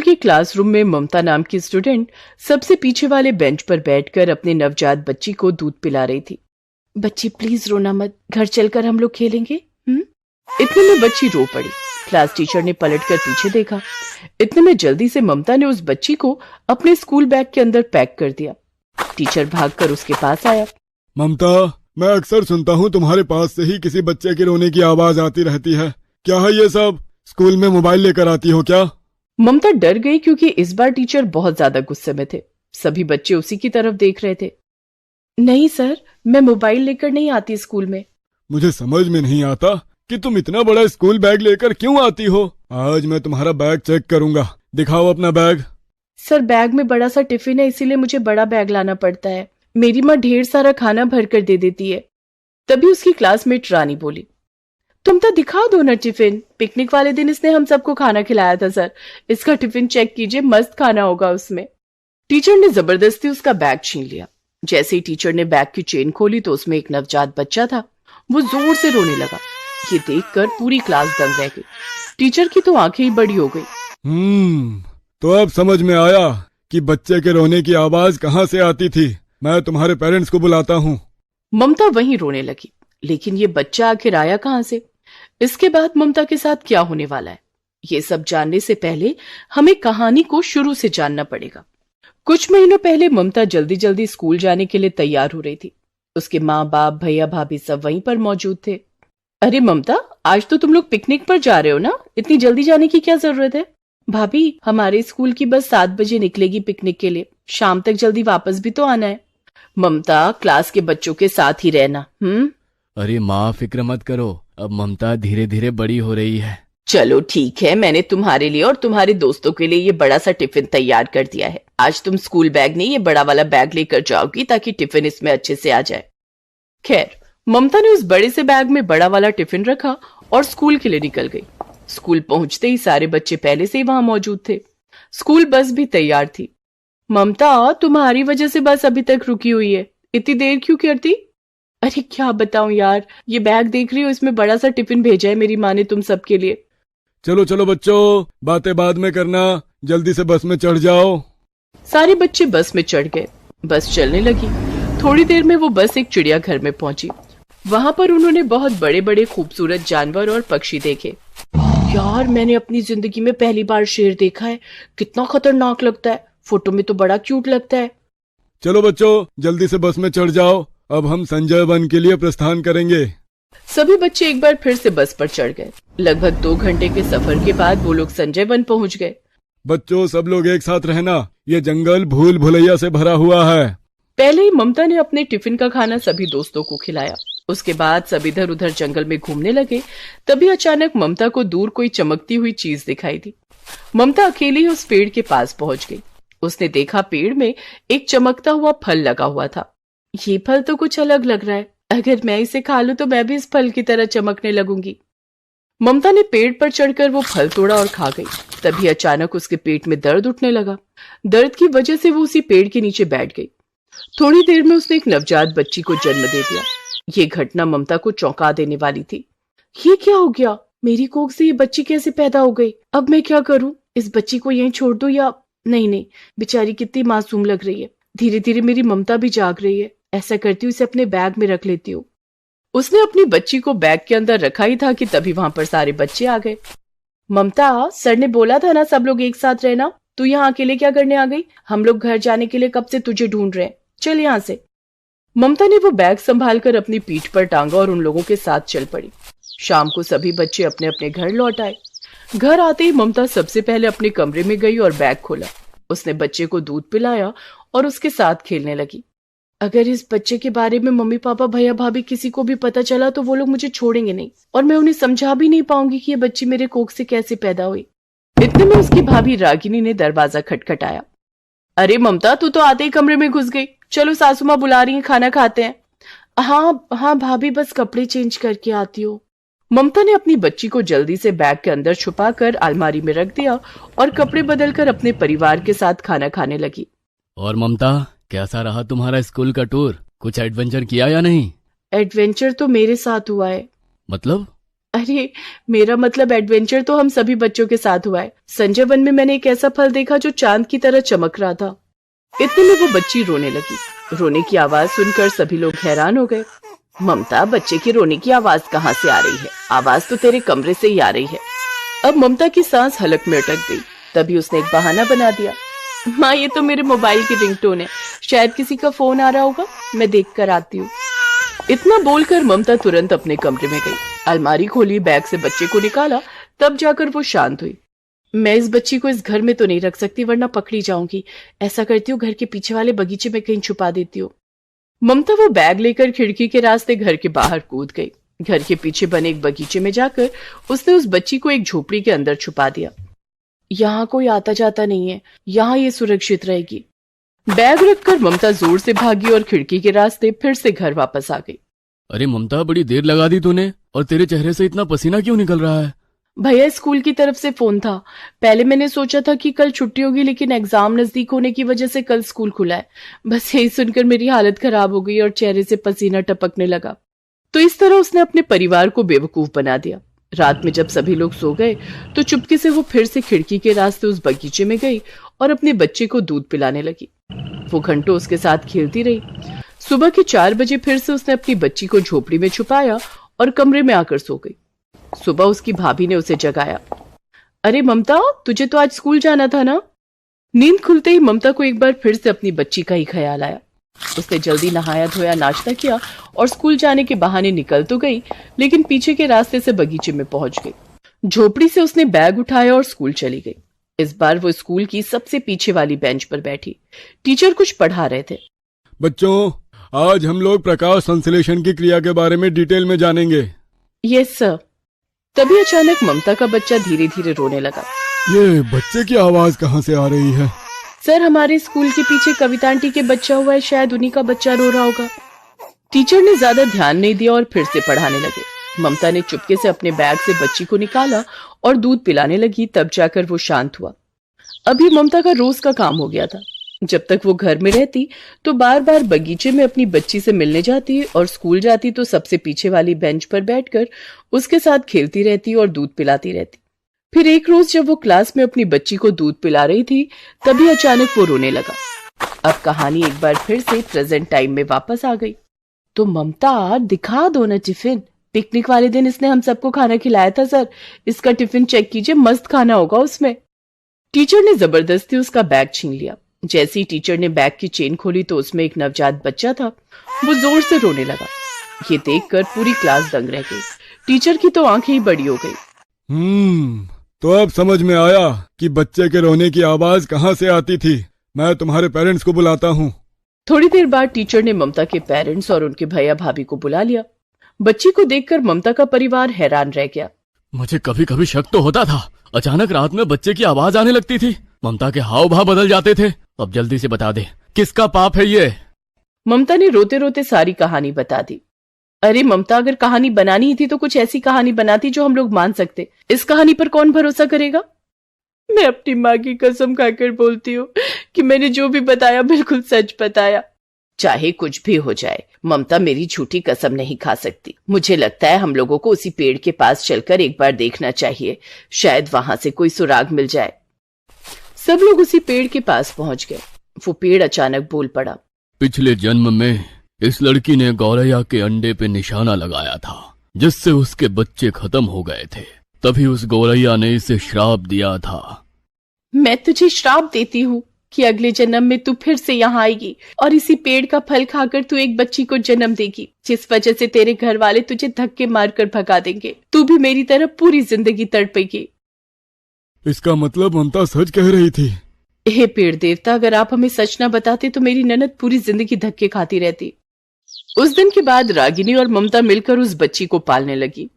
के क्लासरूम में ममता नाम की स्टूडेंट सबसे पीछे वाले बेंच पर बैठकर अपने नवजात बच्ची को दूध पिला रही थी। बच्ची प्लीज रोना मत, घर चलकर हम लोग खेलेंगे। इतने में बच्ची रो पड़ी। क्लास टीचर ने पलटकर पीछे देखा। इतने में जल्दी से ममता ने उस बच्ची को अपने स्कूल बैग के अंदर पैक कर दिया। टीचर भागकर उसके पास आया। ममता, मैं अक्सर सुनता हूँ तुम्हारे पास से ही किसी बच्चे के रोने की आवाज आती रहती है। क्या है ये सब? स्कूल में मोबाइल लेकर आती हो क्या? ममता डर गई क्योंकि इस बार टीचर बहुत ज्यादा गुस्से में थे। सभी बच्चे उसी की तरफ देख रहे थे। नहीं सर, मैं मोबाइल लेकर नहीं आती स्कूल में। मुझे समझ में नहीं आता कि तुम इतना बड़ा स्कूल बैग लेकर क्यों आती हो। आज मैं तुम्हारा बैग चेक करूंगा। दिखाओ अपना बैग। सर, बैग में बड़ा सा टिफिन है, इसीलिए मुझे बड़ा बैग लाना पड़ता है। मेरी माँ ढेर सारा खाना भर कर दे देती है। तभी उसकी क्लासमेट रानी बोली, तुम तो दिखा दो ना टिफिन। पिकनिक वाले दिन इसने हम सबको खाना खिलाया था सर। इसका टिफिन चेक कीजिए, मस्त खाना होगा उसमें। टीचर ने जबरदस्ती उसका बैग छीन लिया। जैसे ही टीचर ने बैग की चेन खोली तो उसमें एक नवजात बच्चा था। वो जोर से रोने लगा। ये देखकर पूरी क्लास दंग रह गई। टीचर की तो आंखें ही बड़ी हो गई। तो अब समझ में आया कि बच्चे के रोने की आवाज कहाँ से आती थी। मैं तुम्हारे पेरेंट्स को बुलाता हूँ। ममता वहीं रोने लगी। लेकिन ये बच्चा आखिर आया कहाँ से? इसके बाद ममता के साथ क्या होने वाला है, ये सब जानने से पहले हमें कहानी को शुरू से जानना पड़ेगा। कुछ महीनों पहले ममता जल्दी जल्दी स्कूल जाने के लिए तैयार हो रही थी। उसके माँ बाप, भैया भाभी सब वहीं पर मौजूद थे। अरे ममता, आज तो तुम लोग पिकनिक पर जा रहे हो ना? इतनी जल्दी जाने की क्या जरूरत है? भाभी, हमारे स्कूल की बस 7 बजे निकलेगी पिकनिक के लिए। शाम तक जल्दी वापस भी तो आना है। ममता, क्लास के बच्चों के साथ ही रहना। अरे माँ, फिक्र मत करो, अब ममता धीरे धीरे बड़ी हो रही है। चलो ठीक है, मैंने तुम्हारे लिए और तुम्हारे दोस्तों के लिए ये बड़ा सा टिफिन तैयार कर दिया है। आज तुम स्कूल बैग नहीं, ये बड़ा वाला बैग लेकर जाओगी ताकि टिफिन इसमें अच्छे से आ जाए। खैर, ममता ने उस बड़े से बैग में बड़ा वाला टिफिन रखा और स्कूल के लिए निकल गई। स्कूल पहुंचते ही सारे बच्चे पहले से ही वहां मौजूद थे। स्कूल बस भी तैयार थी। ममता, तुम्हारी वजह से बस अभी तक रुकी हुई है। इतनी देर क्यों करती? अरे क्या बताऊं यार, ये बैग देख रही हो, इसमें बड़ा सा टिफिन भेजा है मेरी माँ ने तुम सबके लिए। चलो चलो बच्चों, बातें बाद में करना, जल्दी से बस में चढ़ जाओ। सारे बच्चे बस में चढ़ गए। बस चलने लगी। थोड़ी देर में वो बस एक चिड़ियाघर में पहुंची। वहां पर उन्होंने बहुत बड़े बड़े खूबसूरत जानवर और पक्षी देखे। यार, मैंने अपनी जिंदगी में पहली बार शेर देखा है। कितना खतरनाक लगता है। फोटो में तो बड़ा क्यूट लगता है। चलो बच्चों, जल्दी से बस में चढ़ जाओ। अब हम संजय वन के लिए प्रस्थान करेंगे। सभी बच्चे एक बार फिर से बस पर चढ़ गए। लगभग 2 घंटे के सफर के बाद वो लोग संजय वन पहुंच गए। बच्चों, सब लोग एक साथ रहना। ये जंगल भूल भुलैया से भरा हुआ है। पहले ही ममता ने अपने टिफिन का खाना सभी दोस्तों को खिलाया। उसके बाद सब इधर उधर जंगल में घूमने लगे। तभी अचानक ममता को दूर कोई चमकती हुई चीज दिखाई दी। ममता अकेली ही उस पेड़ के पास पहुंच गई। उसने देखा पेड़ में एक चमकता हुआ फल लगा हुआ था। ये फल तो कुछ अलग लग रहा है। अगर मैं इसे खा लूं तो मैं भी इस फल की तरह चमकने लगूंगी। ममता ने पेड़ पर चढ़कर वो फल तोड़ा और खा गई। तभी अचानक उसके पेट में दर्द उठने लगा। दर्द की वजह से वो उसी पेड़ के नीचे बैठ गई। थोड़ी देर में उसने एक नवजात बच्ची को जन्म दे दिया। ये घटना ममता को चौंका देने वाली थी। ये क्या हो गया? मेरी कोख से ये बच्ची कैसे पैदा हो गई? अब मैं क्या करूं? इस बच्ची को यहीं छोड़ दूं या नहीं? बेचारी कितनी मासूम लग रही है। धीरे धीरे मेरी ममता भी जाग रही है। ऐसा करती हूँ, इसे अपने बैग में रख लेती हूँ। उसने अपनी बच्ची को बैग के अंदर रखा ही था कि तभी वहां पर सारे बच्चे आ गए। ममता, सर ने बोला था ना सब लोग एक साथ रहना। तू यहाँ अकेले क्या करने आ गई? हम लोग घर जाने के लिए कब से तुझे ढूंढ रहे हैं। चल यहाँ से। ममता ने वो बैग संभाल कर अपनी पीठ पर टांगा और उन लोगों के साथ चल पड़ी। शाम को सभी बच्चे अपने अपने घर लौट आए। घर आते ही ममता सबसे पहले अपने कमरे में गई और बैग खोला। उसने बच्चे को दूध पिलाया और उसके साथ खेलने लगी। अगर इस बच्चे के बारे में मम्मी पापा, भैया भाभी किसी को भी पता चला तो वो लोग मुझे छोड़ेंगे नहीं और मैं उन्हें समझा भी नहीं पाऊंगी कि ये बच्ची मेरे कोख से कैसे पैदा हुई। इतने में उसकी भाभी रागिनी ने दरवाजा खटखटाया। अरे ममता, तू तो आते ही कमरे में घुस गई। चलो, सासू माँ बुला रही है, खाना खाते हैं। हाँ भाभी, बस कपड़े चेंज करके आती हूँ। ममता ने अपनी बच्ची को जल्दी से बैग के अंदर छुपाकर अलमारी में रख दिया और कपड़े बदलकर अपने परिवार के साथ खाना खाने लगी। और ममता, कैसा रहा तुम्हारा स्कूल का टूर? कुछ एडवेंचर किया या नहीं? एडवेंचर तो मेरे साथ हुआ है। मतलब? अरे मेरा मतलब एडवेंचर तो हम सभी बच्चों के साथ हुआ है। संजय वन में मैंने एक ऐसा फल देखा जो चांद की तरह चमक रहा था। इतने में वो बच्ची रोने लगी। रोने की आवाज सुनकर सभी लोग हैरान हो गए। ममता, बच्चे की रोने की आवाज कहाँ से आ रही है? आवाज तो तेरे कमरे से ही आ रही है। अब ममता की सांस हलक में अटक गई। तभी उसने एक बहाना बना दिया। माँ, ये तो मेरे मोबाइल की रिंगटोन है, शायद किसी का फोन आ रहा होगा, मैं देख कर आती हूँ। इतना बोलकर ममता तुरंत अपने कमरे में गई। अलमारी खोली, बैग से बच्चे को निकाला, तब जाकर वो शांत हुई। मैं इस बच्ची को इस घर में तो नहीं रख सकती, वरना पकड़ी जाऊंगी। ऐसा करती हूँ, घर के पीछे वाले बगीचे में कहीं छुपा देती हूँ। ममता वो बैग लेकर खिड़की के रास्ते घर के बाहर कूद गई। घर के पीछे बने एक बगीचे में जाकर उसने उस बच्ची को एक झोपड़ी के अंदर छुपा दिया। यहाँ कोई आता जाता नहीं है, यहाँ ये सुरक्षित रहेगी। बैग रखकर ममता जोर से भागी और खिड़की के रास्ते फिर से घर वापस आ गई। अरे ममता, बड़ी देर लगा दी तूने, और तेरे चेहरे से इतना पसीना क्यों निकल रहा है? भैया, स्कूल की तरफ से फोन था। पहले मैंने सोचा था कि कल छुट्टी होगी, लेकिन एग्जाम नजदीक होने की वजह से कल स्कूल खुला है। बस यही सुनकर मेरी हालत खराब हो गई और चेहरे से पसीना टपकने लगा। तो इस तरह उसने अपने परिवार को बेवकूफ बना दिया। रात में जब सभी लोग सो गए तो चुपके से वो फिर से खिड़की के रास्ते उस बगीचे में गई और अपने बच्चे को दूध पिलाने लगी। वो घंटों उसके साथ खेलती रही। सुबह के 4 बजे फिर से उसने अपनी बच्ची को झोपड़ी में छुपाया और कमरे में आकर सो गई। सुबह उसकी भाभी ने उसे जगाया। अरे ममता, तुझे तो आज स्कूल जाना था ना? नींद खुलते ही ममता को एक बार फिर से अपनी बच्ची का ही ख्याल आया। उसने जल्दी नहाया धोया, नाश्ता किया और स्कूल जाने के बहाने निकल तो गई, लेकिन पीछे के रास्ते से बगीचे में पहुंच गई। झोपड़ी से उसने बैग उठाया और स्कूल चली गई। इस बार वो स्कूल की सबसे पीछे वाली बेंच पर बैठी। टीचर कुछ पढ़ा रहे थे। बच्चों, आज हम लोग प्रकाश संश्लेषण की क्रिया के बारे में डिटेल में जानेंगे। Yes sir. तभी अचानक ममता का बच्चा धीरे धीरे रोने लगा। ये बच्चे की आवाज कहाँ से आ रही है? सर, हमारे स्कूल के पीछे कविता आंटी के बच्चा हुआ है, शायद उन्हीं का बच्चा रो रहा होगा। टीचर ने ज्यादा ध्यान नहीं दिया और फिर से पढ़ाने लगे। ममता ने चुपके से अपने बैग से बच्ची को निकाला और दूध पिलाने लगी, तब जाकर वो शांत हुआ। अभी ममता का रोज का काम हो गया था। जब तक वो घर में रहती तो बार बार बगीचे में अपनी बच्ची से मिलने जाती और स्कूल जाती तो सबसे पीछे वाली बेंच पर बैठकर उसके साथ खेलती रहती और दूध पिलाती रहती। फिर एक रोज जब वो क्लास में अपनी बच्ची को दूध पिला रही थी, तभी अचानक वो रोने लगा। अब कहानी एक बार फिर से प्रेजेंट टाइम में वापस आ गई। तो ममता, दिखा दो ना टिफिन। पिकनिक वाले दिन इसने हम सबको खाना खिलाया था सर, इसका टिफिन चेक कीजिए, मस्त खाना होगा उसमें। टीचर ने जबरदस्ती उसका बैग छीन लिया। जैसे ही टीचर ने बैग की चेन खोली तो उसमें एक नवजात बच्चा था। वो जोर से रोने लगा। ये देखकर पूरी क्लास दंग रह गई। टीचर की तो आंखें ही बड़ी हो गई। तो अब समझ में आया कि बच्चे के रोने की आवाज कहाँ से आती थी। मैं तुम्हारे पेरेंट्स को बुलाता हूँ। थोड़ी देर बाद टीचर ने ममता के पेरेंट्स और उनके भैया भाभी को बुला लिया। बच्ची को देखकर ममता का परिवार हैरान रह गया। मुझे कभी कभी शक तो होता था, अचानक रात में बच्चे की आवाज आने लगती थी, ममता के हाव भाव बदल जाते थे। अब जल्दी से बता दे, किसका पाप है ये? ममता ने रोते रोते सारी कहानी बता दी। अरे ममता, अगर कहानी बनानी ही थी तो कुछ ऐसी कहानी बनाती जो हम लोग मान सकते। इस कहानी पर कौन भरोसा करेगा? मैं अपनी माँ की कसम खाकर बोलती हूँ कि मैंने जो भी बताया बिल्कुल सच बताया। चाहे कुछ भी हो जाए, ममता मेरी झूठी कसम नहीं खा सकती। मुझे लगता है हम लोगों को उसी पेड़ के पास चलकर एक बार देखना चाहिए, शायद वहां से कोई सुराग मिल जाए। सब लोग उसी पेड़ के पास पहुंच गए। वो पेड़ अचानक बोल पड़ा। पिछले जन्म में इस लड़की ने गौरैया के अंडे पे निशाना लगाया था, जिससे उसके बच्चे खत्म हो गए थे। तभी उस गौरैया ने इसे श्राप दिया था। मैं तुझे श्राप देती हूँ कि अगले जन्म में तू फिर से यहाँ आएगी और इसी पेड़ का फल खाकर तू एक बच्ची को जन्म देगी, जिस वजह से तेरे घर वाले तुझे धक्के मारकर भगा देंगे। तू भी मेरी तरह पूरी जिंदगी तड़पेगी। इसका मतलब ममता सच कह रही थी। हे पेड़ देवता, अगर आप हमें सच न बताते तो मेरी ननद पूरी जिंदगी धक्के खाती रहती। उस दिन के बाद रागिनी और ममता मिलकर उस बच्ची को पालने लगी।